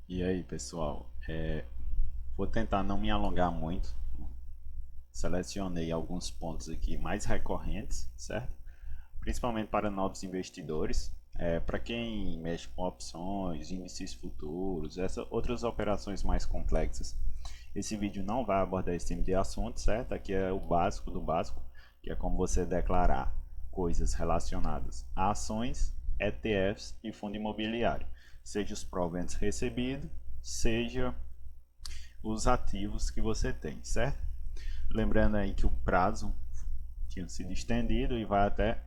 E aí, pessoal, vou tentar não me alongar muito. Selecionei alguns pontos aqui mais recorrentes, certo? Principalmente para novos investidores, para quem mexe com opções, índices futuros, essas outras operações mais complexas. Esse vídeo não vai abordar esse tipo de assunto, certo? Aqui é o básico do básico, que é como você declarar coisas relacionadas a ações, ETFs e fundo imobiliário, seja os proventos recebidos, seja os ativos que você tem, certo? Lembrando aí que o prazo tinha sido estendido e vai até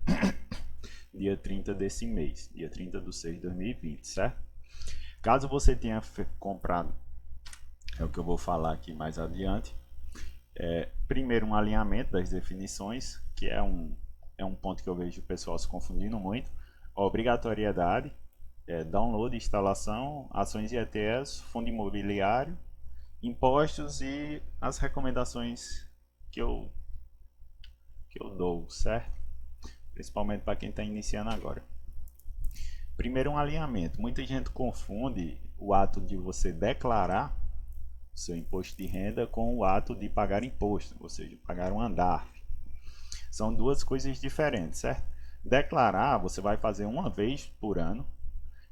dia 30 desse mês, dia 30 de 6 de 2020, certo? Caso você tenha comprado, é o que eu vou falar aqui mais adiante, primeiro um alinhamento das definições, que é um ponto que eu vejo o pessoal se confundindo muito, obrigatoriedade, download, instalação, ações e ETFs, fundo imobiliário, impostos e as recomendações que eu, que eu dou, certo? Principalmente para quem está iniciando agora. Primeiro, um alinhamento. Muita gente confunde o ato de você declarar seu imposto de renda com o ato de pagar imposto, ou seja, pagar um ANDARF. São duas coisas diferentes, certo? Declarar, você vai fazer uma vez por ano,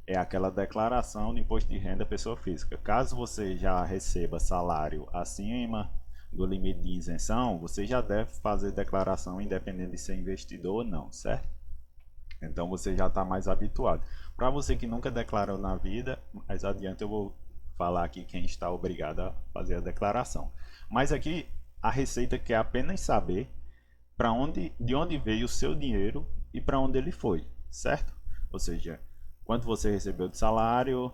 é aquela declaração de imposto de renda pessoa física. Caso você já receba salário acima do limite de isenção, você já deve fazer declaração independente de ser investidor ou não, certo? Então você já está mais habituado. Para você que nunca declarou na vida, mais adiante eu vou falar aqui quem está obrigado a fazer a declaração. Mas aqui a Receita quer apenas saber de onde veio o seu dinheiro e para onde ele foi, certo? Ou seja, quanto você recebeu de salário,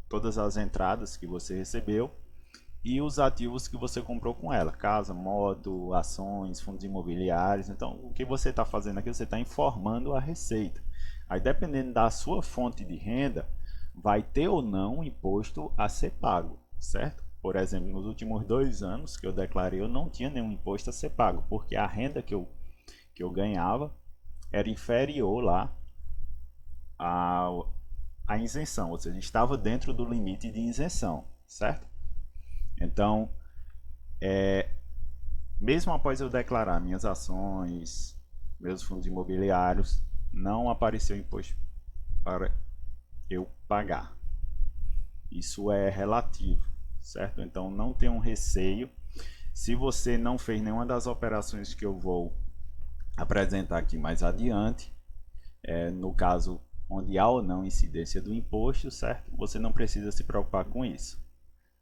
todas as entradas que você recebeu e os ativos que você comprou com ela, casa, moto, ações, fundos imobiliários. Então, o que você está fazendo aqui, você está informando a Receita. Aí, dependendo da sua fonte de renda, vai ter ou não um imposto a ser pago, certo? Por exemplo, nos últimos 2 anos que eu declarei, eu não tinha nenhum imposto a ser pago, porque a renda que eu ganhava era inferior lá à, à isenção, ou seja, estava dentro do limite de isenção, certo? Então, mesmo após eu declarar minhas ações, meus fundos imobiliários, não apareceu imposto para eu pagar. Isso é relativo, certo? Então não tenha um receio. Se você não fez nenhuma das operações que eu vou apresentar aqui mais adiante, no caso onde há ou não incidência do imposto, certo? Você não precisa se preocupar com isso.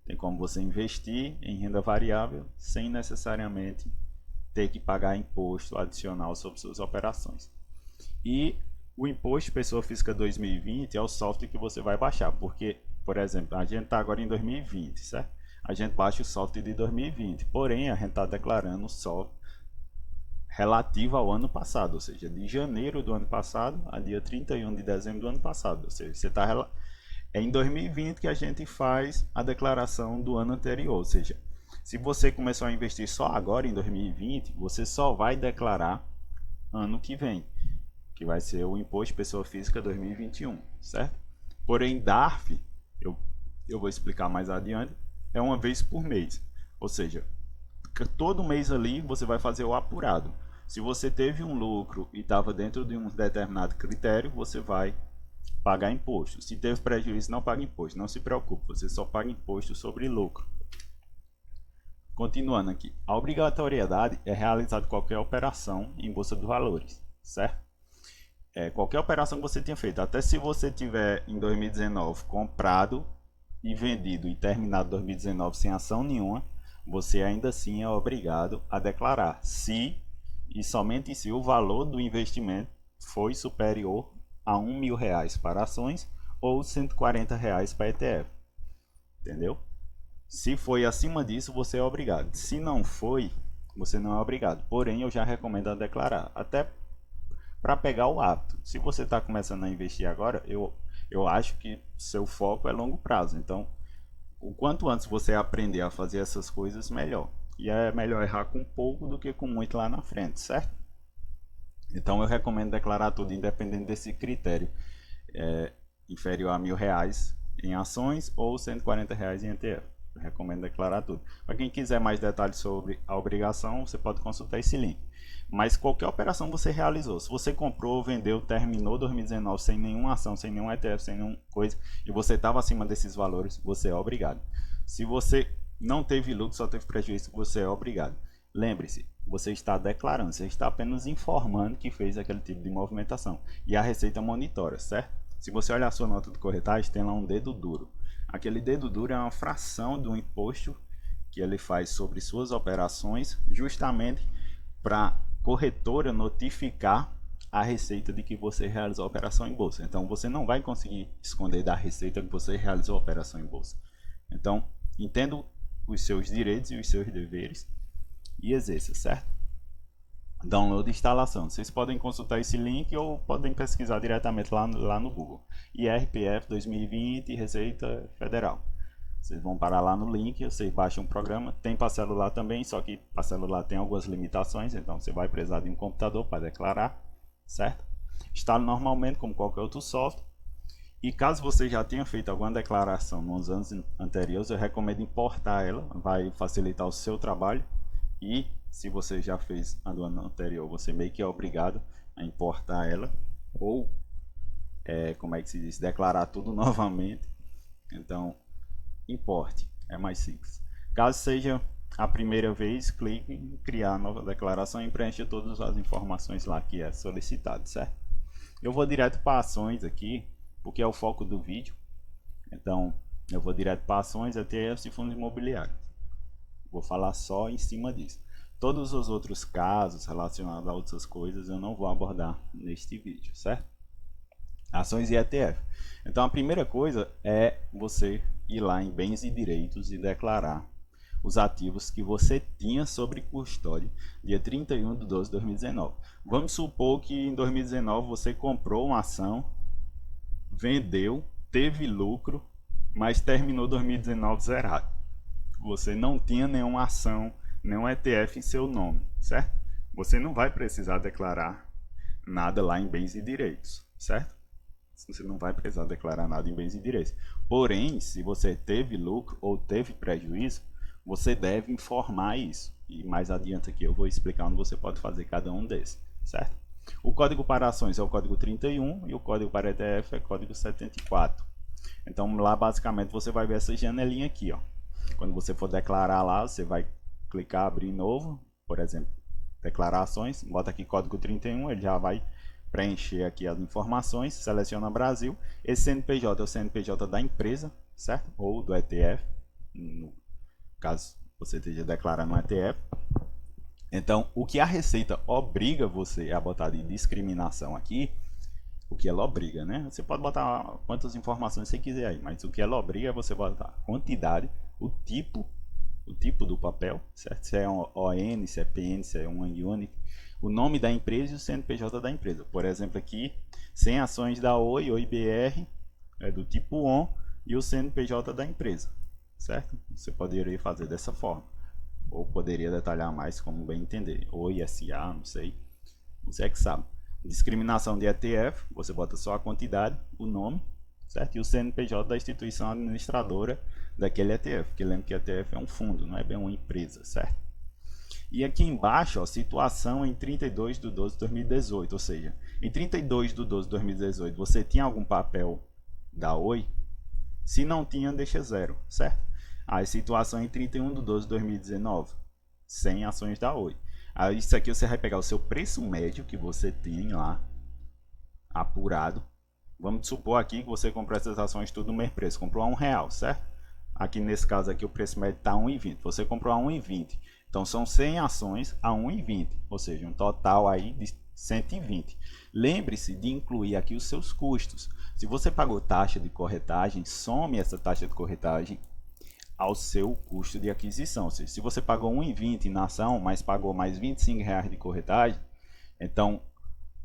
Tem como você investir em renda variável sem necessariamente ter que pagar imposto adicional sobre suas operações. E o imposto pessoa física 2020 é o software que você vai baixar, porque, por exemplo, a gente está agora em 2020, certo? A gente baixa o software de 2020, porém a gente está declarando o software relativo ao ano passado, ou seja, de janeiro do ano passado a dia 31 de dezembro do ano passado, ou seja, você está é em 2020 que a gente faz a declaração do ano anterior, ou seja, se você começou a investir só agora em 2020, você só vai declarar ano que vem, que vai ser o Imposto de Pessoa Física 2021, certo? Porém, DARF, eu, eu vou explicar mais adiante, é uma vez por mês, ou seja, todo mês ali você vai fazer o apurado. Se você teve um lucro e estava dentro de um determinado critério, você vai pagar imposto. Se teve prejuízo, não paga imposto. Não se preocupe, você só paga imposto sobre lucro. Continuando aqui, a obrigatoriedade é realizar qualquer operação em bolsa de valores, certo? Qualquer operação que você tenha feito, até se você tiver em 2019 comprado e vendido e terminado 2019 sem ação nenhuma, você ainda assim é obrigado a declarar se e somente se o valor do investimento foi superior a R$ 1.000 para ações ou R$ 140 para ETF, entendeu? Se foi acima disso, você é obrigado. Se não foi, você não é obrigado. Porém, eu já recomendo a declarar, até para pegar o hábito. Se você está começando a investir agora, eu acho que seu foco é longo prazo. Então, o quanto antes você aprender a fazer essas coisas, melhor. E é melhor errar com pouco do que com muito lá na frente, certo? Então eu recomendo declarar tudo, independente desse critério, inferior a R$ 1.000 em ações ou R$ 140 em ETF. Eu recomendo declarar tudo. Para quem quiser mais detalhes sobre a obrigação, você pode consultar esse link. Mas qualquer operação você realizou, se você comprou, vendeu, terminou 2019 sem nenhuma ação, sem nenhum ETF, sem nenhuma coisa, e você estava acima desses valores, você é obrigado. Se você não teve lucro, só teve prejuízo, você é obrigado. Lembre-se, você está declarando, você está apenas informando que fez aquele tipo de movimentação. E a Receita monitora, certo? Se você olhar a sua nota de corretagem, tem lá um dedo duro. Aquele dedo duro é uma fração do imposto que ele faz sobre suas operações, justamente para corretora notificar a Receita de que você realizou a operação em bolsa. Então você não vai conseguir esconder da Receita que você realizou a operação em bolsa. Então, entenda os seus direitos e os seus deveres e exerça, certo? Download e instalação. Vocês podem consultar esse link ou podem pesquisar diretamente lá no Google. IRPF 2020 Receita Federal. Vocês vão parar lá no link, vocês baixam o programa. Tem para celular também, só que para celular tem algumas limitações, então você vai precisar de um computador para declarar, certo? Instala normalmente como qualquer outro software. E caso você já tenha feito alguma declaração nos anos anteriores, eu recomendo importar ela, vai facilitar o seu trabalho. E se você já fez a do ano anterior, você meio que é obrigado a importar ela, ou como é que se diz, declarar tudo novamente. Então importe, é mais simples. Caso seja a primeira vez, clique em criar nova declaração e preencha todas as informações lá que é solicitado, certo? Eu vou direto para ações aqui, porque é o foco do vídeo. Então eu vou direto para ações, ETFs e fundos imobiliários. Vou falar só em cima disso. Todos os outros casos relacionados a outras coisas eu não vou abordar neste vídeo, certo? Ações e ETF. Então a primeira coisa é você ir lá em bens e direitos e declarar os ativos que você tinha sobre custódia dia 31 de 12 de 2019. Vamos supor que em 2019 você comprou uma ação, vendeu, teve lucro, mas terminou 2019 zerado. Você não tinha nenhuma ação, nenhum ETF em seu nome, certo? Você não vai precisar declarar nada lá em bens e direitos, certo? Você não vai precisar declarar nada em bens e direitos. Porém, se você teve lucro ou teve prejuízo, você deve informar isso. E mais adiante aqui eu vou explicar onde você pode fazer cada um desses, certo? O código para ações é o código 31 e o código para ETF é o código 74. Então lá basicamente você vai ver essa janelinha aqui, ó. Quando você for declarar lá, você vai clicar abrir novo, por exemplo, declarações, bota aqui código 31, ele já vai preencher aqui as informações, seleciona Brasil. Esse CNPJ é o CNPJ da empresa, certo? Ou do ETF, no caso você esteja declarando um ETF. Então, o que a Receita obriga você a botar de discriminação aqui, o que ela obriga, né? Você pode botar quantas informações você quiser aí, mas o que ela obriga é você botar a quantidade, o tipo do papel, certo? Se é um ON, se é PN, se é uma unit, o nome da empresa e o CNPJ da empresa. Por exemplo, aqui, 100 ações da Oi BR, é do tipo ON, e o CNPJ da empresa, certo? Você poderia fazer dessa forma, ou poderia detalhar mais, como bem entender. Oi SA, não sei, você é que sabe. Discriminação de ETF, você bota só a quantidade, o nome, certo? E o CNPJ da instituição administradora daquele ETF, porque lembra que ETF é um fundo, não é bem uma empresa, certo? E aqui embaixo, ó, situação em 32 de 12 de 2018, ou seja, em 32 de 12 de 2018, você tinha algum papel da Oi? Se não tinha, deixa zero, certo? A situação em 31 de 12 de 2019, 100 ações da Oi. Aí isso aqui você vai pegar o seu preço médio que você tem lá, apurado. Vamos supor aqui que você comprou essas ações tudo no mesmo preço, comprou a R$1, certo? Aqui nesse caso aqui o preço médio está a 1,20. Você comprou a 1,20. Então são 100 ações a 1,20, ou seja, um total aí de 120. Lembre-se de incluir aqui os seus custos. Se você pagou taxa de corretagem, some essa taxa de corretagem ao seu custo de aquisição. Ou seja, se você pagou 1,20 na ação, mas pagou mais R$25 de corretagem, então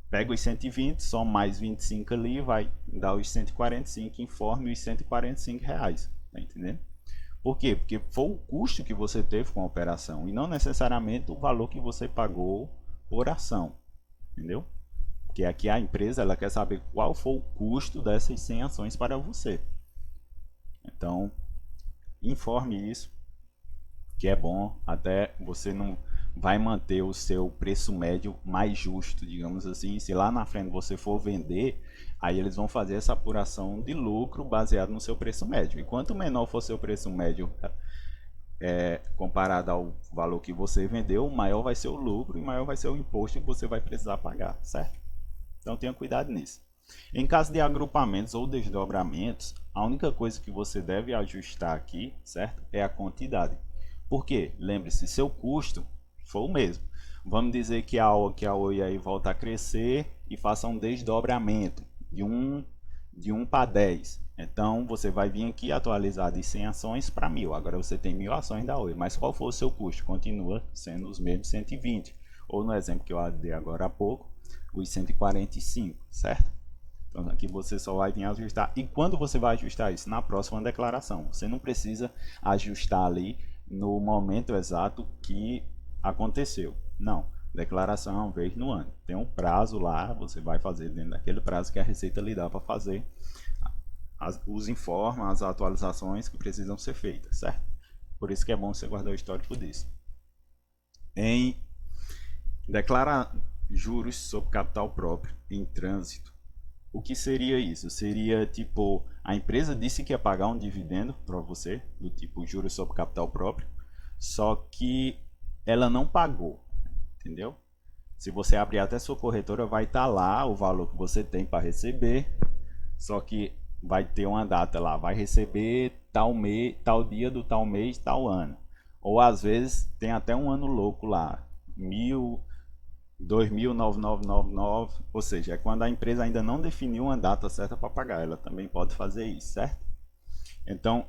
pega os 120, soma mais 25 ali, vai dar os 145, informe os R$145. Tá entendendo? Por quê? Porque foi o custo que você teve com a operação e não necessariamente o valor que você pagou por ação, entendeu? Porque aqui a empresa ela quer saber qual foi o custo dessas 100 ações para você. Então, informe isso, que é bom, até você não vai manter o seu preço médio mais justo, digamos assim. Se lá na frente você for vender, aí eles vão fazer essa apuração de lucro baseado no seu preço médio. E quanto menor for seu preço médio comparado ao valor que você vendeu, maior vai ser o lucro e maior vai ser o imposto que você vai precisar pagar, certo? Então tenha cuidado nisso. Em caso de agrupamentos ou desdobramentos, a única coisa que você deve ajustar aqui, certo? É a quantidade. Por quê? Lembre-se, seu custo foi o mesmo. Vamos dizer que a Oi aí volta a crescer e faça um desdobramento de 1 para 10. Então você vai vir aqui atualizar de 100 ações para 1000. Agora você tem 1000 ações da Oi. Mas qual for o seu custo? Continua sendo os mesmos 120. Ou no exemplo que eu dei agora há pouco, os 145, certo? Então aqui você só vai vir ajustar. E quando você vai ajustar isso? Na próxima declaração. Você não precisa ajustar ali no momento exato que aconteceu. Não. Declaração é uma vez no ano. Tem um prazo lá, você vai fazer dentro daquele prazo que a Receita lhe dá para fazer os informes, as atualizações que precisam ser feitas, certo? Por isso que é bom você guardar o histórico disso. Em declarar juros sobre capital próprio em trânsito. O que seria isso? Seria tipo, a empresa disse que ia pagar um dividendo para você, do tipo juros sobre capital próprio, só que ela não pagou, entendeu? Se você abrir até sua corretora, vai estar lá o valor que você tem para receber, só que vai ter uma data lá, vai receber tal mês, tal dia do tal mês, tal ano. Ou às vezes tem até um ano louco lá, 2000, ou seja, é quando a empresa ainda não definiu uma data certa para pagar, ela também pode fazer isso, certo? Então,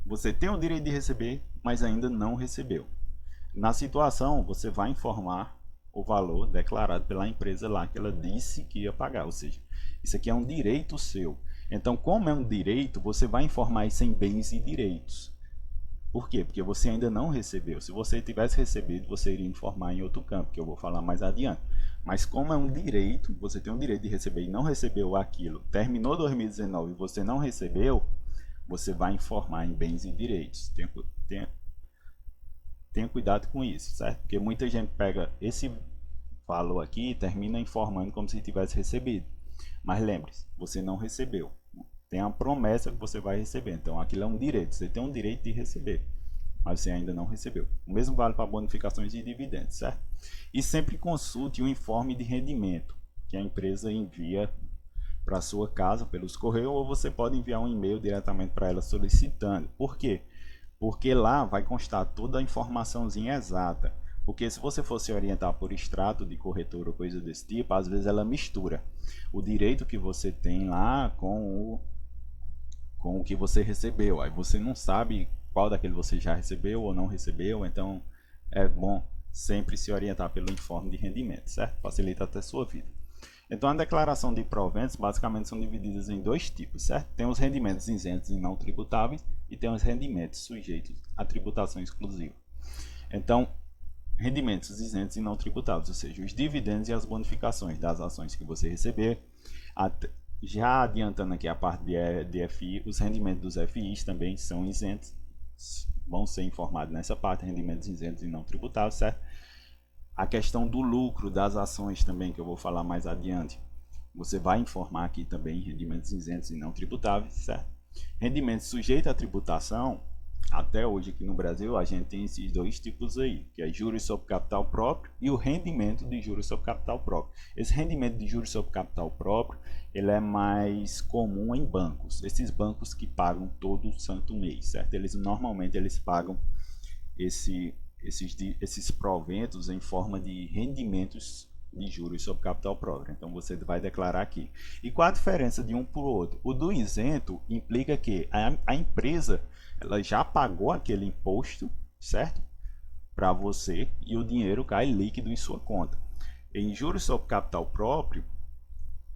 você tem o direito de receber, mas ainda não recebeu. Na situação, você vai informar o valor declarado pela empresa lá que ela disse que ia pagar, ou seja, isso aqui é um direito seu. Então, como é um direito, você vai informar isso em bens e direitos. Por quê? Porque você ainda não recebeu. Se você tivesse recebido, você iria informar em outro campo, que eu vou falar mais adiante. Mas como é um direito, você tem o direito de receber e não recebeu aquilo, terminou 2019 e você não recebeu, você vai informar em bens e direitos. Tenha cuidado com isso, certo? Porque muita gente pega esse valor aqui e termina informando como se tivesse recebido. Mas lembre-se, você não recebeu. Tem a promessa que você vai receber. Então aquilo é um direito. Você tem um direito de receber, mas você ainda não recebeu. O mesmo vale para bonificações de dividendos, certo? E sempre consulte o informe de rendimento que a empresa envia para sua casa pelos correios, ou você pode enviar um e-mail diretamente para ela solicitando. Por quê? Porque lá vai constar toda a informaçãozinha exata. Porque se você fosse orientar por extrato de corretora ou coisa desse tipo, às vezes ela mistura o direito que você tem lá com o que você recebeu. Aí você não sabe qual daquele você já recebeu ou não recebeu, então é bom sempre se orientar pelo informe de rendimento, certo? Facilita até a sua vida. Então a declaração de proventos basicamente são divididas em dois tipos, certo? Tem os rendimentos isentos e não tributáveis e tem os rendimentos sujeitos à tributação exclusiva. Então, rendimentos isentos e não tributáveis, ou seja, os dividendos e as bonificações das ações que você receber. Já adiantando aqui a parte de FI, os rendimentos dos FIs também são isentos, vão ser informados nessa parte, rendimentos isentos e não tributáveis, certo? A questão do lucro das ações também, que eu vou falar mais adiante, você vai informar aqui também rendimentos isentos e não tributáveis, certo? Rendimentos sujeitos à tributação, até hoje aqui no Brasil a gente tem esses dois tipos aí, que é juros sobre capital próprio e o rendimento de juros sobre capital próprio. Esse rendimento de juros sobre capital próprio, ele é mais comum em bancos. Esses bancos que pagam todo santo mês, certo? Normalmente eles pagam esses proventos em forma de rendimentos de juros sobre capital próprio. Então você vai declarar aqui. E qual a diferença de um para o outro? O do isento implica que a empresa ela já pagou aquele imposto, certo? Para você e o dinheiro cai líquido em sua conta. Em juros sobre capital próprio,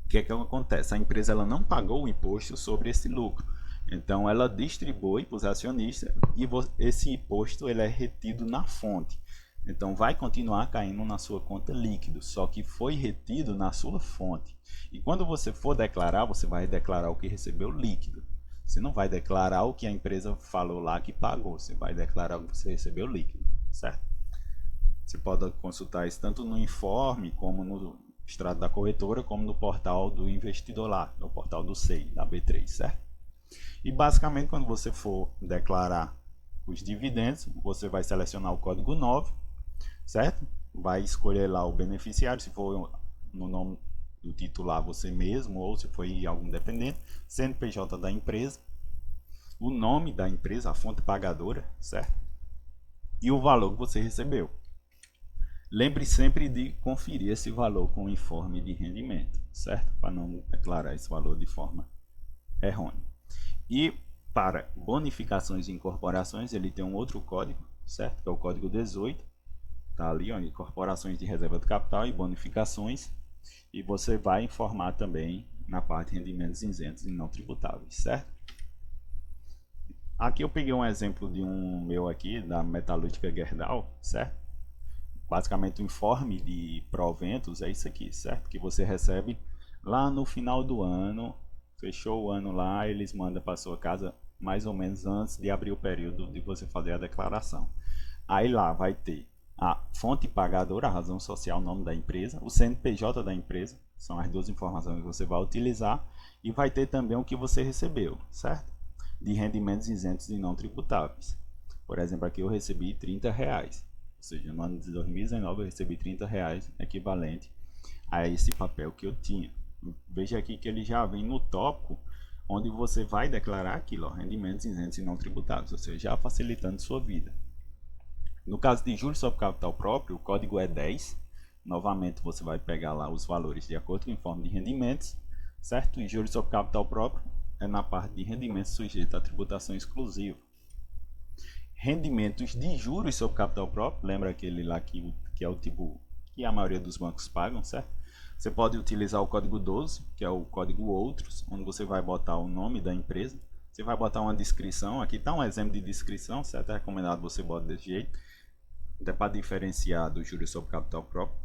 o que é que acontece? A empresa ela não pagou o imposto sobre esse lucro. Então ela distribui para os acionistas e esse imposto ele é retido na fonte. Então vai continuar caindo na sua conta líquido, só que foi retido na sua fonte. E quando você for declarar, você vai declarar o que recebeu líquido, Você não vai declarar o que a empresa falou lá que pagou, você vai declarar o que você recebeu líquido, certo? Você pode consultar isso tanto no informe, como no extrato da corretora, como no portal do investidor lá, no portal do SEI, da B3, certo? E basicamente, quando você for declarar os dividendos, você vai selecionar o código 9, certo? Vai escolher lá o beneficiário, se for no nome do titular você mesmo, ou se for algum dependente, CNPJ da empresa, o nome da empresa, a fonte pagadora, certo? E o valor que você recebeu. Lembre sempre de conferir esse valor com o informe de rendimento, certo? Para não declarar esse valor de forma errônea. E para bonificações e incorporações, ele tem um outro código, certo? Que é o código 18. Tá ali, ó, incorporações de reserva de capital e bonificações. E você vai informar também na parte de rendimentos isentos e não tributáveis, certo? Aqui eu peguei um exemplo de um meu aqui, da Metalúrgica Gerdau, certo? Basicamente o informe de proventos é isso aqui, certo? Que você recebe lá no final do ano, fechou o ano lá, eles mandam para sua casa mais ou menos antes de abrir o período de você fazer a declaração. Aí lá vai ter a fonte pagadora, a razão social, o nome da empresa, o CNPJ da empresa, são as duas informações que você vai utilizar, e vai ter também o que você recebeu, certo? De rendimentos isentos e não tributáveis. Por exemplo, aqui eu recebi R$30, ou seja, no ano de 2019 eu recebi R$30 equivalente a esse papel que eu tinha. Veja aqui que ele já vem no tópico onde você vai declarar aquilo, ó, rendimentos isentos e não tributáveis, ou seja, já facilitando sua vida. No caso de juros sobre capital próprio, o código é 10. Novamente você vai pegar lá os valores de acordo com o informe de rendimentos, certo? E juros sobre capital próprio é na parte de rendimentos sujeito à tributação exclusiva. Rendimentos de juros sobre capital próprio, lembra aquele lá que é o tipo que a maioria dos bancos pagam, certo? Você pode utilizar o código 12, que é o código outros, onde você vai botar o nome da empresa. Você vai botar uma descrição, aqui está um exemplo de descrição, certo? É recomendado você botar desse jeito, até para diferenciar do juros sobre capital próprio.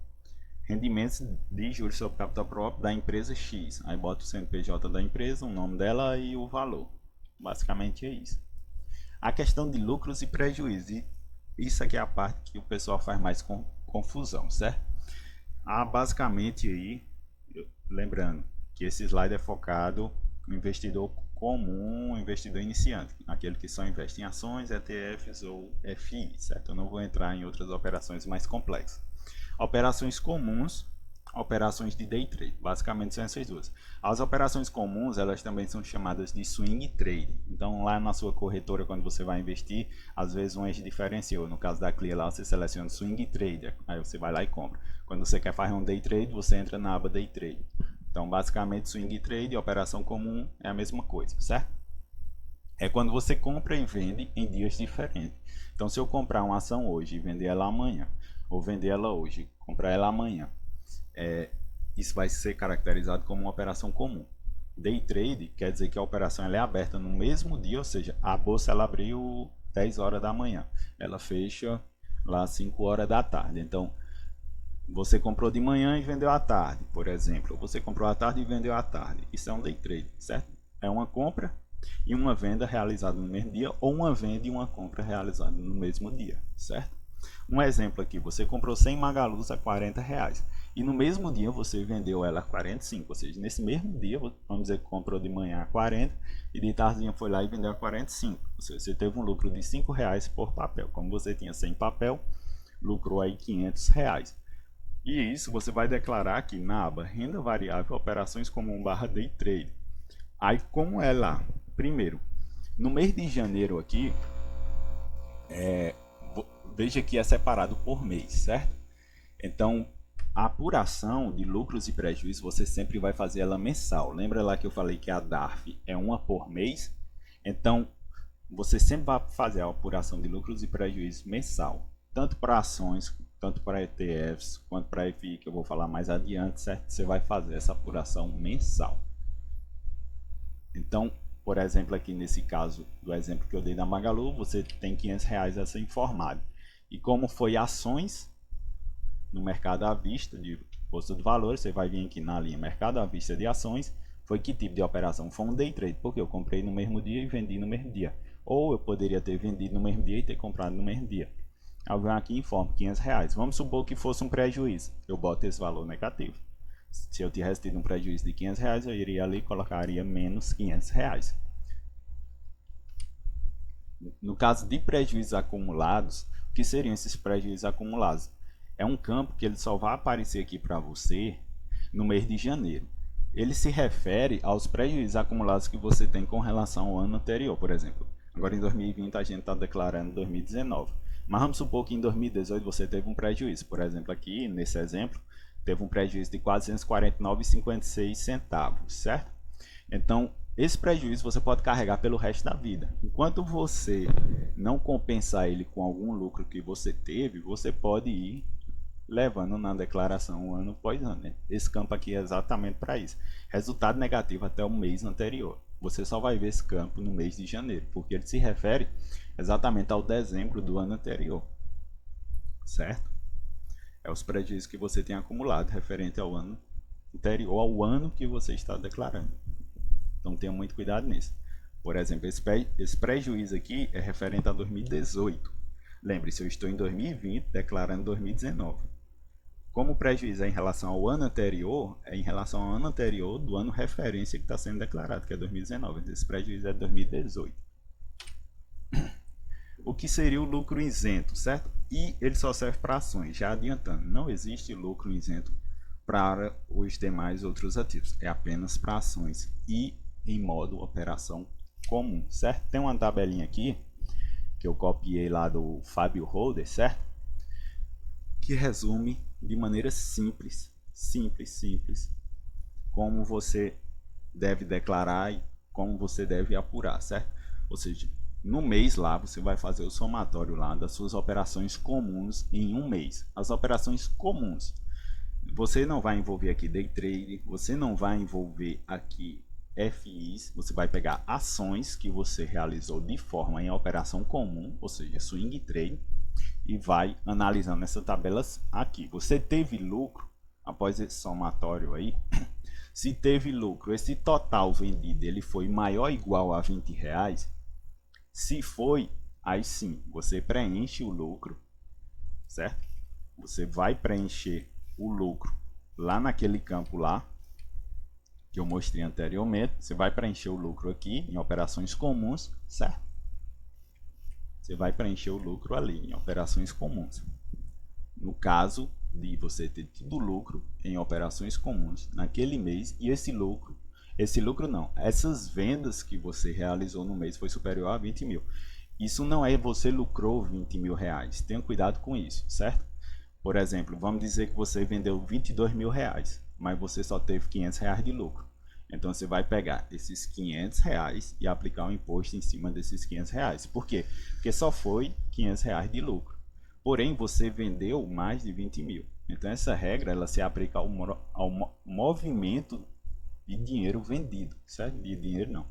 Rendimentos de juros sobre capital próprio da empresa X. Aí bota o CNPJ da empresa, o nome dela e o valor. Basicamente é isso. A questão de lucros e prejuízos. Isso aqui é a parte que o pessoal faz mais confusão, certo? Basicamente aí, lembrando que esse slide é focado no investidor comum, investidor iniciante, aquele que só investe em ações, ETFs ou FI, certo? Eu não vou entrar em outras operações mais complexas. Operações comuns, operações de day trade, basicamente são essas duas. As operações comuns, elas também são chamadas de swing trade. Então lá na sua corretora, quando você vai investir, às vezes um eixo diferenciou. No caso da Clear lá, você seleciona swing trade, aí você vai lá e compra. Quando você quer fazer um day trade, você entra na aba day trade. Então basicamente swing trade e operação comum é a mesma coisa, certo? É quando você compra e vende em dias diferentes. Então se eu comprar uma ação hoje e vender ela amanhã, ou vender ela hoje, comprar ela amanhã, isso vai ser caracterizado como uma operação comum. Day trade quer dizer que a operação ela é aberta no mesmo dia, ou seja, a bolsa ela abriu 10 horas da manhã, ela fecha lá às 5 horas da tarde. Então, você comprou de manhã e vendeu à tarde, por exemplo. Você comprou à tarde e vendeu à tarde. Isso é um day trade, certo? É uma compra e uma venda realizada no mesmo dia, ou uma venda e uma compra realizada no mesmo dia, certo? Um exemplo aqui, você comprou 100 Magalus a R$40 e no mesmo dia você vendeu ela a 45, ou seja, nesse mesmo dia, vamos dizer que comprou de manhã a 40 e de tarde foi lá e vendeu a 45, ou seja, você teve um lucro de R$5 por papel. Como você tinha 100 papel, lucrou aí R$500. E isso você vai declarar aqui na aba renda variável, operações comum / day trade. Aí como é lá? Primeiro, no mês de janeiro aqui, veja que é separado por mês, certo? Então, a apuração de lucros e prejuízos você sempre vai fazer ela mensal. Lembra lá que eu falei que a DARF é uma por mês? Então, você sempre vai fazer a apuração de lucros e prejuízos mensal, tanto para ações, tanto para ETFs, quanto para FI, que eu vou falar mais adiante, certo? Você vai fazer essa apuração mensal. Então, por exemplo, aqui nesse caso do exemplo que eu dei da Magalu, você tem R$500 a ser informado. E como foi ações no mercado à vista de bolsa de valores, você vai vir aqui na linha mercado à vista de ações, Foi que tipo de operação? Foi um day trade, porque eu comprei no mesmo dia e vendi no mesmo dia. Ou eu poderia ter vendido no mesmo dia e ter comprado no mesmo dia. Eu venho aqui e informo R$ 500. Vamos supor que fosse um prejuízo. Eu boto esse valor negativo. Se eu tivesse tido um prejuízo de R$ 500, eu iria ali e colocaria menos R$ 500. No caso de prejuízos acumulados, o que seriam esses prejuízos acumulados? É um campo que ele só vai aparecer aqui para você no mês de janeiro. Ele se refere aos prejuízos acumulados que você tem com relação ao ano anterior, por exemplo. Agora em 2020 a gente está declarando 2019. Mas vamos supor que em 2018 você teve um prejuízo. Por exemplo, aqui nesse exemplo, teve um prejuízo de R$ 449,56, certo? Então, esse prejuízo você pode carregar pelo resto da vida. Enquanto você não compensar ele com algum lucro que você teve, você pode ir levando na declaração ano após ano, né? Esse campo aqui é exatamente para isso. Resultado negativo até o mês anterior. Você só vai ver esse campo no mês de janeiro, porque ele se refere exatamente ao dezembro do ano anterior, certo? É os prejuízos que você tem acumulado referente ao ano anterior, ao ano que você está declarando. Então tenha muito cuidado nisso. Por exemplo, esse prejuízo aqui é referente a 2018. Lembre-se, eu estou em 2020 declarando 2019. Como o prejuízo é em relação ao ano anterior, é em relação ao ano anterior do ano referência que está sendo declarado, que é 2019. Esse prejuízo é 2018. O que seria o lucro isento, certo? E ele só serve para ações, já adiantando. Não existe lucro isento para os demais outros ativos. É apenas para ações e em modo operação comum, certo? Tem uma tabelinha aqui que eu copiei lá do Fábio Holder, certo? Que resume de maneira simples, como você deve declarar e como você deve apurar, certo? Ou seja, no mês lá você vai fazer o somatório lá das suas operações comuns em um mês. As operações comuns. Você não vai envolver aqui day trade, você não vai envolver aqui FIs, você vai pegar ações que você realizou de forma em operação comum, ou seja, swing trade, e vai analisando essas tabelas aqui. Você teve lucro após esse somatório aí? Se teve lucro, esse total vendido ele foi maior ou igual a R$ 20? Se foi, aí sim, você preenche o lucro, certo? Você vai preencher o lucro lá naquele campo lá que eu mostrei anteriormente. Você vai preencher o lucro aqui em operações comuns, certo? Você vai preencher o lucro ali em operações comuns. No caso de você ter tido lucro em operações comuns naquele mês e esse lucro não, essas vendas que você realizou no mês foi superior a 20 mil. Isso não é você lucrou R$ 20 mil, tenha cuidado com isso, certo? Por exemplo, vamos dizer que você vendeu R$ 22 mil, mas você só teve R$ 500 de lucro. Então você vai pegar esses R$ 500 e aplicar um imposto em cima desses R$ 500. Por quê? Porque só foi R$ 500 de lucro. Porém, você vendeu mais de 20 mil. Então essa regra ela se aplica ao movimento de dinheiro vendido, certo? De dinheiro não,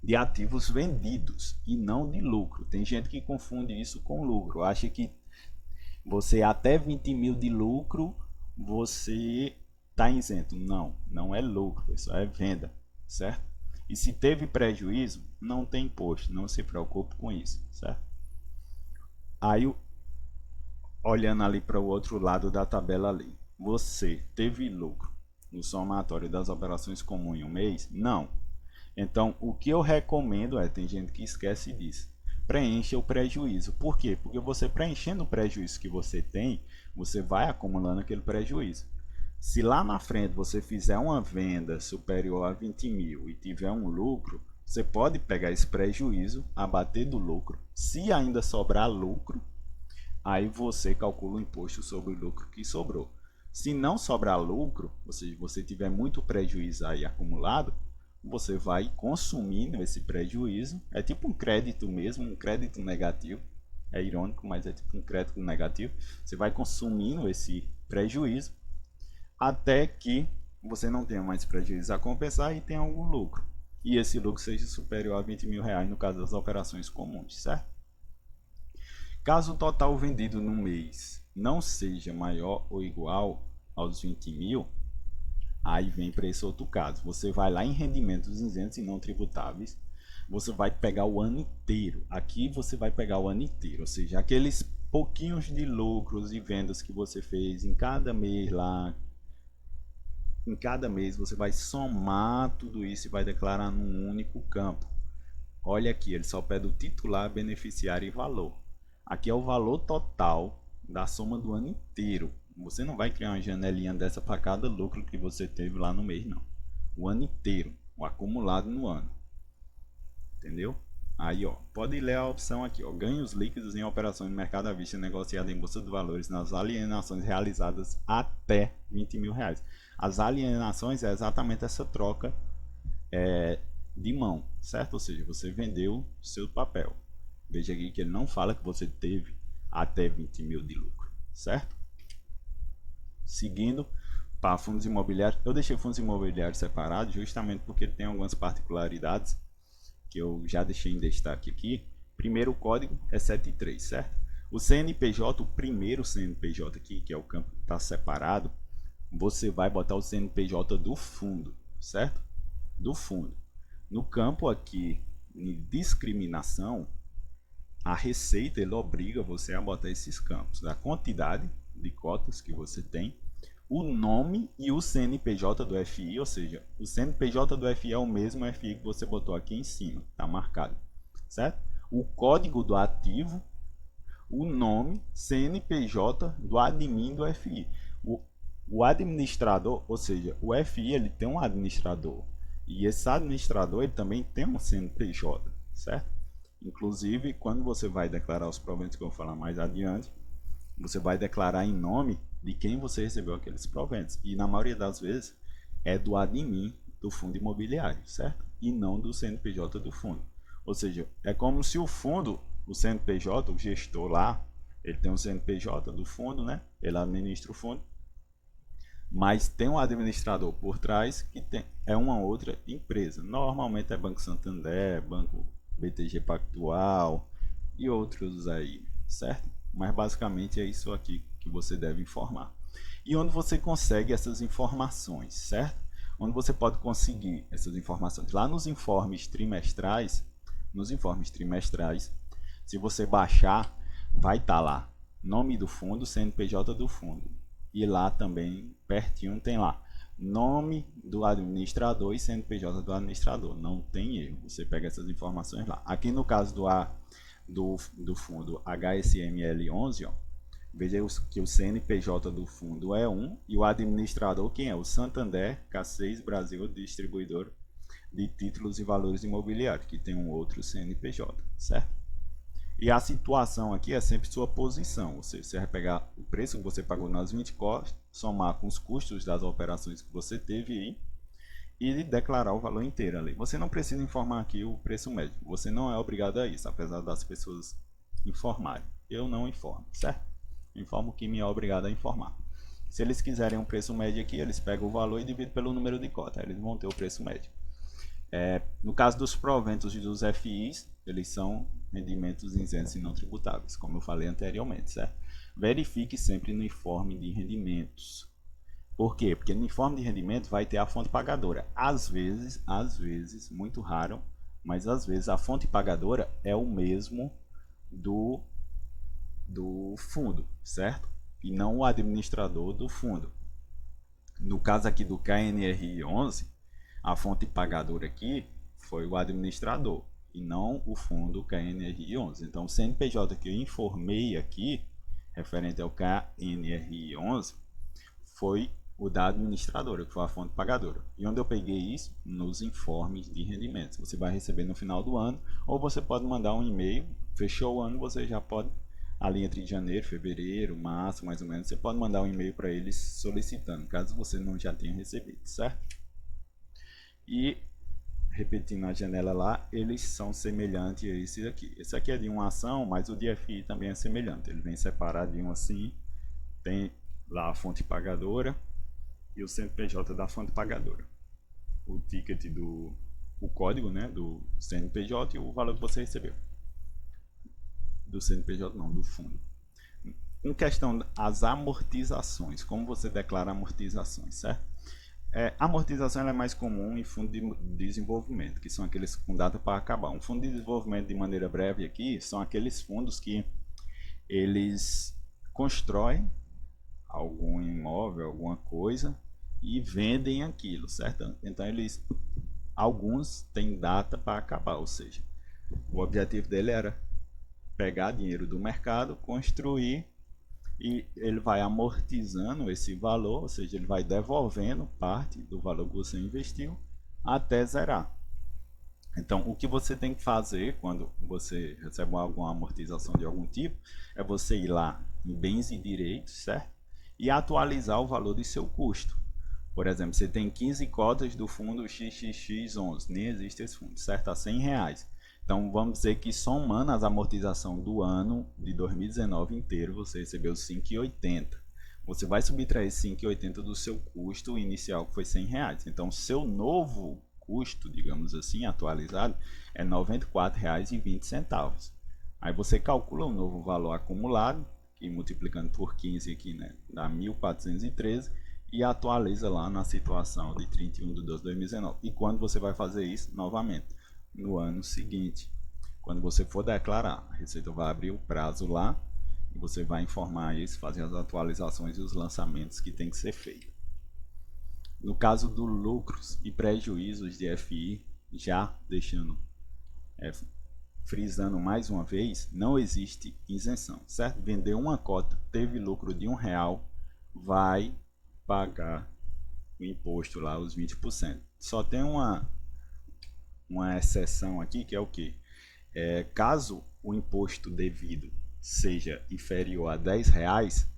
de ativos vendidos e não de lucro. Tem gente que confunde isso com lucro, acha que você até 20 mil de lucro você está isento. Não, não é lucro, isso é venda, certo? E se teve prejuízo, não tem imposto, não se preocupe com isso, certo? Aí, olhando ali para o outro lado da tabela ali, você teve lucro no somatório das operações comuns em um mês? Não. Então, o que eu recomendo tem gente que esquece disso, preencha o prejuízo. Por quê? Porque você preenchendo o prejuízo que você tem, você vai acumulando aquele prejuízo. Se lá na frente você fizer uma venda superior a 20 mil e tiver um lucro, você pode pegar esse prejuízo, abater do lucro. Se ainda sobrar lucro, aí você calcula o imposto sobre o lucro que sobrou. Se não sobrar lucro, ou seja, você tiver muito prejuízo aí acumulado, você vai consumindo esse prejuízo. É tipo um crédito mesmo, um crédito negativo. É irônico, mas é tipo um crédito negativo. Você vai consumindo esse prejuízo até que você não tenha mais prejuízo a compensar e tenha algum lucro. E esse lucro seja superior a R$ 20 mil no caso das operações comuns, certo? Caso o total vendido no mês não seja maior ou igual aos 20 mil, Aí vem para esse outro caso. Você vai lá em rendimentos isentos e não tributáveis. Você vai pegar o ano inteiro. Aqui você vai pegar o ano inteiro. Ou seja, aqueles pouquinhos de lucros e vendas que você fez em cada mês lá. Em cada mês você vai somar tudo isso e vai declarar num único campo. Olha aqui, ele só pede o titular, beneficiário e valor. Aqui é o valor total da soma do ano inteiro. Você não vai criar uma janelinha dessa para cada lucro que você teve lá no mês, não. O ano inteiro, o acumulado no ano. Entendeu? Aí, ó, pode ler a opção aqui, ó, ganhos líquidos em operações de mercado à vista negociada em bolsa de valores nas alienações realizadas até 20 mil reais. As alienações é exatamente essa troca de mão, certo? Ou seja, você vendeu seu papel. Veja aqui que ele não fala que você teve até 20 mil de lucro, certo? Seguindo para fundos imobiliários, eu deixei fundos imobiliários separados justamente porque ele tem algumas particularidades que eu já deixei em destaque aqui. Primeiro, o código é 73, certo? O CNPJ, o primeiro CNPJ aqui, que é o campo que está separado, você vai botar o CNPJ do fundo, certo? Do fundo. No campo aqui, em discriminação, a Receita ele obriga você a botar esses campos. A quantidade de cotas que você tem, o nome e o CNPJ do FI, ou seja, o CNPJ do FI é o mesmo FI que você botou aqui em cima, está marcado, certo? O código do ativo, o nome, CNPJ do admin do FI. O administrador, ou seja, o FI ele tem um administrador e esse administrador ele também tem um CNPJ, certo? Inclusive, quando você vai declarar os proventos que eu vou falar mais adiante, você vai declarar em nome de quem você recebeu aqueles proventos. E na maioria das vezes é do admin do fundo imobiliário, certo? E não do CNPJ do fundo. Ou seja, é como se o fundo, o CNPJ, o gestor lá, ele tem um CNPJ do fundo, né? Ele administra o fundo. Mas tem um administrador por trás que é uma outra empresa. Normalmente é Banco Santander, Banco BTG Pactual e outros aí, certo? Mas basicamente é isso aqui que você deve informar. E onde você consegue essas informações, certo? Onde você pode conseguir essas informações? Lá nos informes trimestrais, se você baixar, vai estar lá nome do fundo, CNPJ do fundo. E lá também, pertinho, tem lá nome do administrador e CNPJ do administrador. Não tem erro, você pega essas informações lá. Aqui no caso do fundo HSML11, ó, veja que o CNPJ do fundo é 1 e o administrador quem é? O Santander K6 Brasil, distribuidor de títulos e valores imobiliários, que tem um outro CNPJ, certo? E a situação aqui é sempre sua posição, ou seja, você vai pegar o preço que você pagou nas 20 cotas, somar com os custos das operações que você teve aí e declarar o valor inteiro ali. Você não precisa informar aqui o preço médio, você não é obrigado a isso, apesar das pessoas informarem. Eu não informo, certo? Informo que me é obrigado a informar. Se eles quiserem um preço médio aqui, eles pegam o valor e dividem pelo número de cotas, eles vão ter o preço médio. No caso dos proventos e dos FIs, eles são rendimentos isentos e não tributáveis, como eu falei anteriormente, certo? Verifique sempre no informe de rendimentos. Por quê? Porque no informe de rendimento vai ter a fonte pagadora. Às vezes, muito raro, mas às vezes a fonte pagadora é o mesmo do fundo, certo? E não o administrador do fundo. No caso aqui do KNRI 11, a fonte pagadora aqui foi o administrador e não o fundo KNRI 11. Então, o CNPJ que eu informei aqui, referente ao KNRI 11, foi o da administradora, que foi a fonte pagadora. E onde eu peguei isso? Nos informes de rendimentos. Você vai receber no final do ano, ou você pode mandar um e-mail, fechou o ano, você já pode, ali entre janeiro, fevereiro, março, mais ou menos, você pode mandar um e-mail para eles solicitando, caso você não já tenha recebido, certo? E repetindo a janela lá, eles são semelhantes a esse aqui. Esse aqui é de uma ação, mas o de FI também é semelhante. Ele vem separado de um assim, tem lá a fonte pagadora e o CNPJ da fonte pagadora. O ticket o código, né, do CNPJ e o valor que você recebeu. Do CNPJ não, do fundo. Em questão das amortizações, como você declara amortizações, certo? A amortização ela é mais comum em fundo de desenvolvimento, que são aqueles com data para acabar. Um fundo de desenvolvimento, de maneira breve aqui, são aqueles fundos que eles constroem algum imóvel, alguma coisa, e vendem aquilo, certo? Então alguns têm data para acabar, ou seja, o objetivo dele era pegar dinheiro do mercado, construir, e ele vai amortizando esse valor, ou seja, ele vai devolvendo parte do valor que você investiu até zerar. Então, o que você tem que fazer quando você recebe alguma amortização de algum tipo é você ir lá em bens e direitos, certo? E atualizar o valor de seu custo. Por exemplo, você tem 15 cotas do fundo XXX11, nem existe esse fundo, certo? A R$100. Então, vamos dizer que somando as amortizações do ano de 2019 inteiro, você recebeu 5,80. Você vai subtrair 5,80 do seu custo inicial, que foi R$100. Então, seu novo custo, digamos assim, atualizado, é R$ 94,20. Aí você calcula o novo valor acumulado, que multiplicando por 15 aqui, né, dá 1.413, e atualiza lá na situação de 31/12/2019. E quando você vai fazer isso? Novamente, no ano seguinte. Quando você for declarar, a Receita vai abrir o prazo lá e você vai informar isso, fazer as atualizações e os lançamentos que tem que ser feito. No caso dos lucros e prejuízos de FI, já deixando frisando mais uma vez, não existe isenção, certo? Vendeu uma cota, teve lucro de R$1, vai pagar o imposto lá, os 20%. Só tem uma exceção aqui, que é o que? Caso o imposto devido seja inferior a R$10,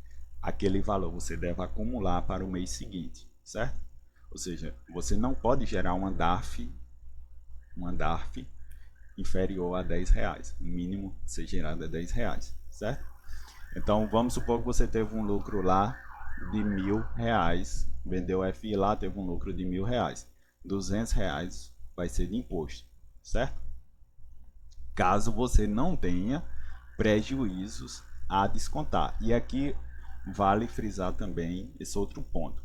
aquele valor você deve acumular para o mês seguinte, certo? Ou seja, você não pode gerar uma DARF inferior a R$10. O mínimo a ser gerado é R$10, certo? Então vamos supor que você teve um lucro lá de R$1.000, vendeu FI lá, teve um lucro de R$1.000, R$200 vai ser de imposto, certo? Caso você não tenha prejuízos a descontar. E aqui vale frisar também esse outro ponto.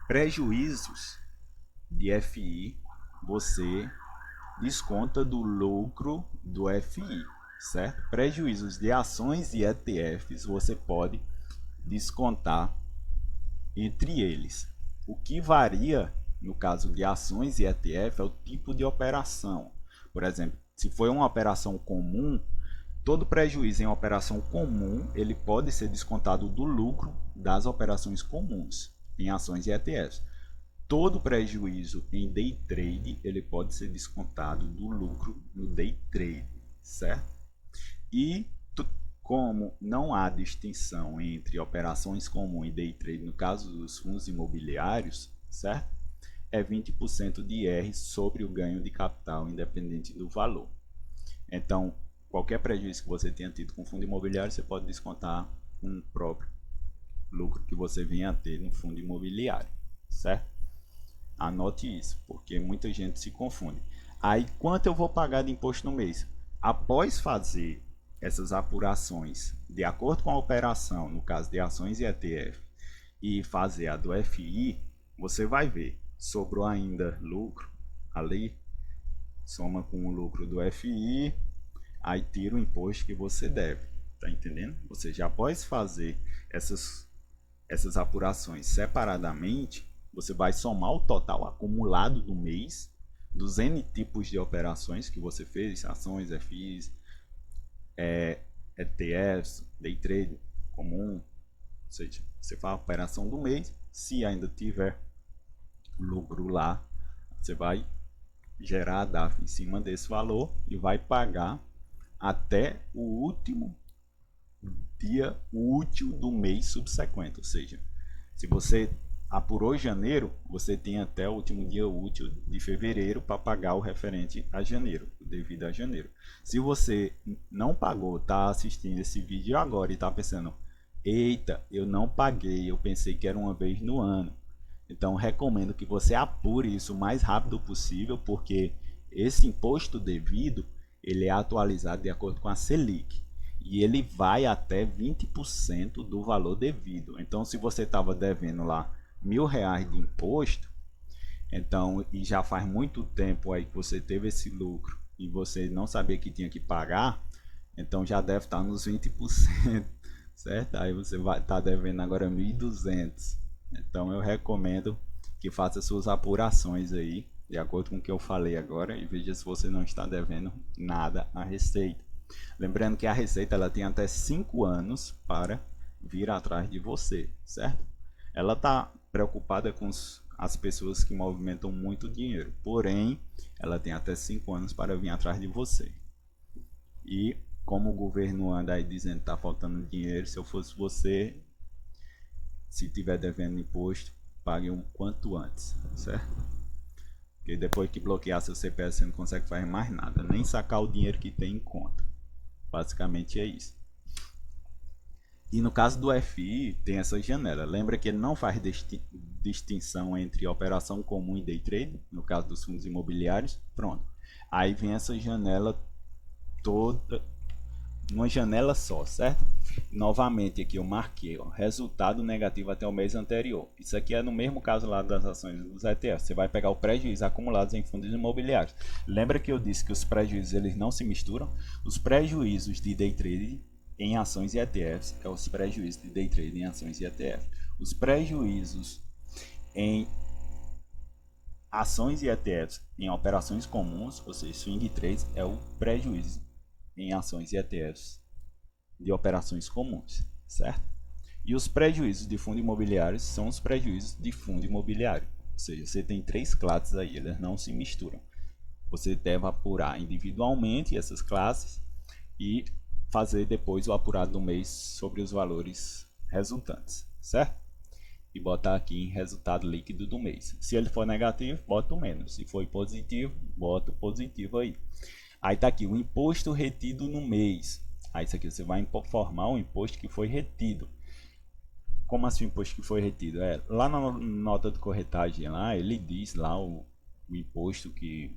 Prejuízos de FI você desconta do lucro do FI, certo? Prejuízos de ações e ETFs você pode descontar entre eles. O que varia no caso de ações e ETF é o tipo de operação. Por exemplo, se for uma operação comum, todo prejuízo em operação comum ele pode ser descontado do lucro das operações comuns em ações e ETFs. Todo prejuízo em day trade ele pode ser descontado do lucro no day trade, certo? E como não há distinção entre operações comuns e day trade no caso dos fundos imobiliários, certo? É 20% de IR sobre o ganho de capital, independente do valor. Então, qualquer prejuízo que você tenha tido com fundo imobiliário, você pode descontar um próprio lucro que você venha a ter no fundo imobiliário, certo? Anote isso, porque muita gente se confunde. Aí, quanto eu vou pagar de imposto no mês? Após fazer essas apurações de acordo com a operação, no caso de ações e ETF, e fazer a do FI, você vai ver, sobrou ainda lucro ali, soma com o lucro do FI, aí tira o imposto que você deve, tá entendendo? Você já após fazer essas apurações separadamente, você vai somar o total acumulado do mês, dos N tipos de operações que você fez, ações, FIs, ETFs, day trade comum, ou seja, você faz a operação do mês, se ainda tiver lucro lá, você vai gerar a DARF em cima desse valor e vai pagar até o último dia útil do mês subsequente, ou seja, se você apurou janeiro, você tem até o último dia útil de fevereiro para pagar o referente a janeiro, devido a janeiro. Se você não pagou, está assistindo esse vídeo agora e está pensando, eita, eu não paguei, eu pensei que era uma vez no ano. Então recomendo que você apure isso o mais rápido possível, porque esse imposto devido, ele é atualizado de acordo com a Selic. E ele vai até 20% do valor devido. Então se você estava devendo lá R$ 1.000 de imposto, então, e já faz muito tempo aí que você teve esse lucro e você não sabia que tinha que pagar, então já deve estar nos 20%, certo? Aí você vai estar devendo agora 1.200. Então eu recomendo que faça suas apurações aí, de acordo com o que eu falei agora, e veja se você não está devendo nada à Receita. Lembrando que a Receita ela tem até 5 anos para vir atrás de você, certo? Ela está preocupada com as pessoas que movimentam muito dinheiro, porém, ela tem até 5 anos para vir atrás de você. E como o governo anda aí dizendo que está faltando dinheiro, se eu fosse você, se tiver devendo imposto, pague um quanto antes, certo? Porque depois que bloquear seu CPF você não consegue fazer mais nada, nem sacar o dinheiro que tem em conta. Basicamente é isso. E no caso do FI, tem essa janela. Lembra que ele não faz distinção entre operação comum e day trade, no caso dos fundos imobiliários. Pronto. Aí vem essa janela toda, uma janela só, certo? Novamente aqui eu marquei, ó, resultado negativo até o mês anterior. Isso aqui é no mesmo caso lá das ações dos ETFs. Você vai pegar o prejuízo acumulados em fundos imobiliários. Lembra que eu disse que os prejuízos eles não se misturam? Os prejuízos de day trade em ações e ETFs é os prejuízos de day trade em ações e ETFs. Os prejuízos em ações e ETFs em operações comuns, ou seja, swing trades, é o prejuízo em ações e ETFs de operações comuns, certo? E os prejuízos de fundo imobiliário são os prejuízos de fundo imobiliário. Ou seja, você tem três classes aí, elas não se misturam. Você deve apurar individualmente essas classes e fazer depois o apurado do mês sobre os valores resultantes, certo? E botar aqui em resultado líquido do mês. Se ele for negativo, bota o menos. Se for positivo, bota o positivo aí. Aí tá aqui o imposto retido no mês. Aí isso aqui você vai informar o imposto que foi retido. Como assim o imposto que foi retido? Lá na nota de corretagem lá, ele diz lá o imposto que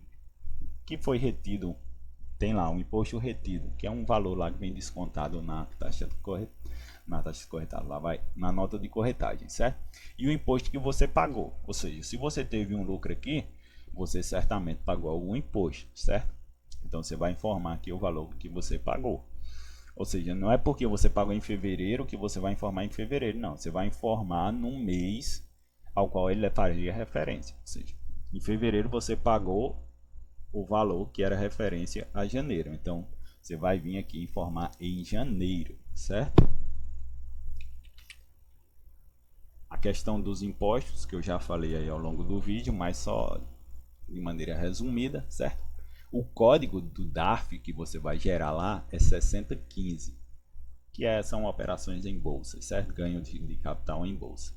foi retido. Tem lá um imposto retido, que é um valor lá que vem descontado na taxa de corretagem, lá vai na nota de corretagem, certo? E o imposto que você pagou, ou seja, se você teve um lucro aqui, você certamente pagou algum imposto, certo? Então você vai informar aqui o valor que você pagou. Ou seja, não é porque você pagou em fevereiro que você vai informar em fevereiro, não. Você vai informar no mês ao qual ele faria referência. Ou seja, em fevereiro você pagou o valor que era referência a janeiro. Então, você vai vir aqui informar em janeiro, certo? A questão dos impostos, que eu já falei aí ao longo do vídeo, mas só de maneira resumida, certo? O código do DARF que você vai gerar lá é 6015, que são operações em bolsa, certo? Ganho de capital em bolsa.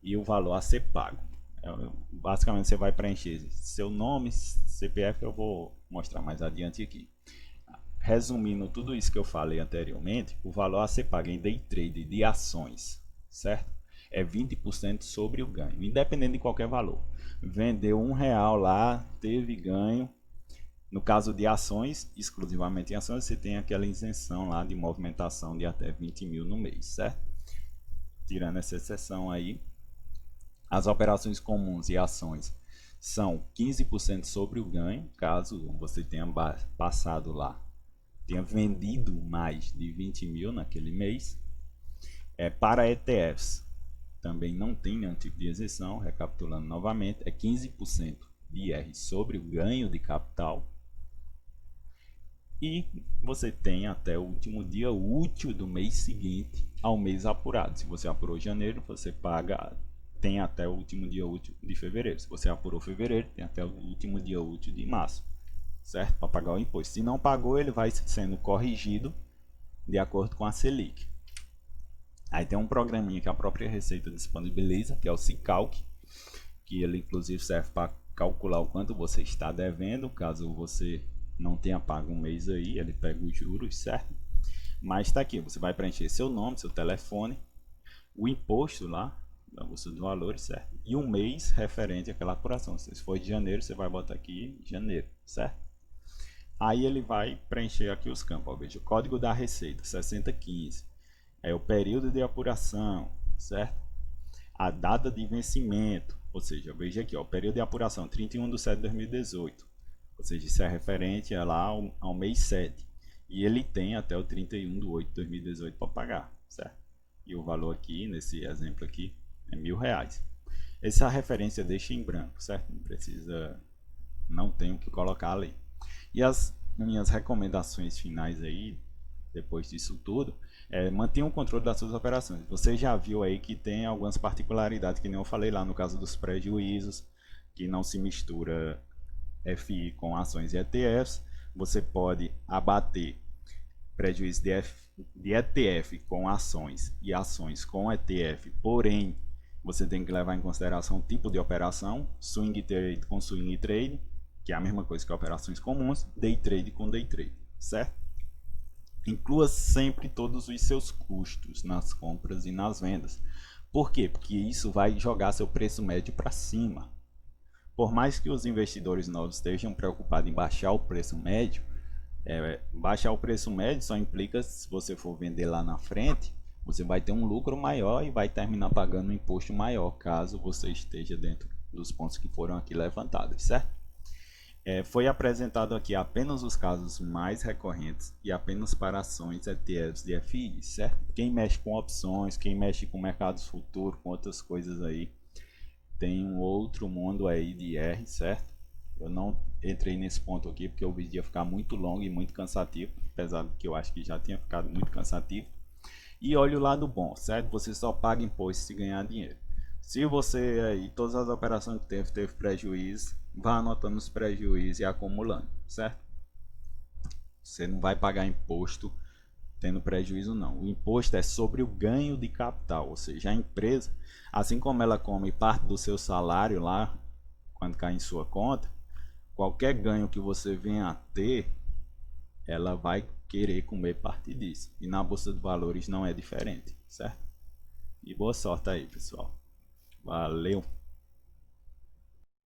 E o valor a ser pago. Basicamente você vai preencher seu nome, CPF, eu vou mostrar mais adiante aqui. Resumindo tudo isso que eu falei anteriormente, o valor a ser pago em day trade de ações, certo? É 20% sobre o ganho, independente de qualquer valor. Vendeu R$ 1 lá, teve ganho. No caso de ações, exclusivamente em ações, você tem aquela isenção lá de movimentação de até 20 mil no mês, certo? Tirando essa exceção aí, as operações comuns e ações são 15% sobre o ganho, caso você tenha passado lá, tenha vendido mais de 20 mil naquele mês. Para ETFs, também não tem nenhum tipo de isenção, recapitulando novamente, é 15% de IR sobre o ganho de capital. E você tem até o último dia útil do mês seguinte ao mês apurado. Se você apurou janeiro, você tem até o último dia útil de fevereiro. Se você apurou fevereiro, tem até o último dia útil de março, certo? Para pagar o imposto. Se não pagou, ele vai sendo corrigido de acordo com a Selic. Aí tem um programinha que a própria Receita disponibiliza, que é o Sicalc, que ele inclusive serve para calcular o quanto você está devendo, caso você não tenha pago um mês aí, ele pega os juros, certo? Mas está aqui, você vai preencher seu nome, seu telefone, o imposto lá, da Bolsa de Valores, certo? E um mês referente àquela apuração. Se for de janeiro, você vai botar aqui janeiro, certo? Aí ele vai preencher aqui os campos, ó, veja, o código da Receita, 6015, é o período de apuração, certo? a data de vencimento, ou seja, veja aqui, ó, o período de apuração 31/7/2018, ou seja, isso é referente lá ao mês 7, e ele tem até o 31/8/2018 para pagar, certo? E o valor aqui, nesse exemplo aqui, é R$1.000. Essa referência deixa em branco, certo? Não precisa, não tenho que colocar ali. E as minhas recomendações finais aí, depois disso tudo, mantenha o controle das suas operações. Você já viu aí que tem algumas particularidades, que nem eu falei lá no caso dos prejuízos, que não se mistura FI com ações e ETFs. Você pode abater prejuízo de ETF com ações e ações com ETF, porém você tem que levar em consideração o tipo de operação, swing trade com swing trade, que é a mesma coisa que operações comuns, day trade com day trade, certo? Inclua sempre todos os seus custos nas compras e nas vendas. Por quê? Porque isso vai jogar seu preço médio para cima. Por mais que os investidores novos estejam preocupados em baixar o preço médio, baixar o preço médio só implica, se você for vender lá na frente, você vai ter um lucro maior e vai terminar pagando um imposto maior, caso você esteja dentro dos pontos que foram aqui levantados, certo? Foi apresentado aqui apenas os casos mais recorrentes e apenas para ações, ETFs e FIs, certo? Quem mexe com opções, quem mexe com mercados futuros, com outras coisas aí, tem um outro mundo aí de R, certo? Eu não entrei nesse ponto aqui porque o vídeo ia ficar muito longo e muito cansativo, apesar de que eu acho que já tinha ficado muito cansativo. E olha o lado bom, certo? Você só paga imposto se ganhar dinheiro. Se você aí, todas as operações que teve prejuízo, vá anotando os prejuízos e acumulando, certo? Você não vai pagar imposto tendo prejuízo não. O imposto é sobre o ganho de capital, ou seja, a empresa, assim como ela come parte do seu salário lá, quando cai em sua conta, qualquer ganho que você venha a ter, ela vai querer comer parte disso. E na Bolsa de Valores não é diferente, certo? E boa sorte aí, pessoal. Valeu!